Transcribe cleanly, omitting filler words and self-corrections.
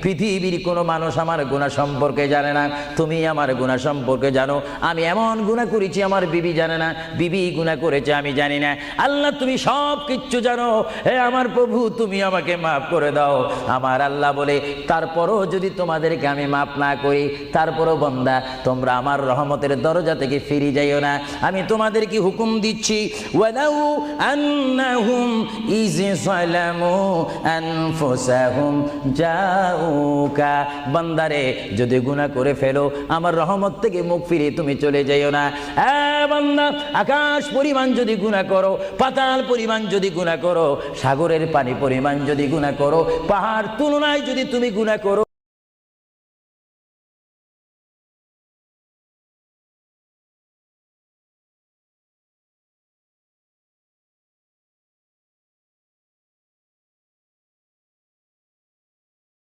পৃথিবীর কোনো মানুষ আমার গুনাহ সম্পর্কে জানে না, তুমি আমার গুনাহ সম্পর্কে জানো। আমি এমন গুনাহ করেছি আমার বিবি জানে না, বিবি গুনাহ করেছে আমি জানি না। আল্লাহ তুমি সব কিচ্ছু জানো, হে আমার প্রভু তুমি আমাকে মাফ করে দাও। আমার আল্লাহ বলে, তারপরও যদি তোমাদেরকে আমি মাফ না করি, তারপরও বান্দা তোমরা আমার রহমতের দরজা থেকে ফিরে যাইও না। আমি তোমাদেরকে হুকুম দিচ্ছি, ওয়ালাউ আন্নাহুম ইয যালামু আনফুসাহুম জাউকা, বান্দারে যদি গুনাহ করে ফেলো আমার রহমত থেকে মুখ ফিরিয়ে তুমি চলে যাইও না। বান্দা, আকাশ পরিমাণ যদি গুনাহ করো, পাতাল পরিমাণ যদি গুনাহ করো, সাগরের পানি পরিমাণ যদি গুনাহ করো, পাহাড় তুলনায় যদি তুমি গুনাহ করো,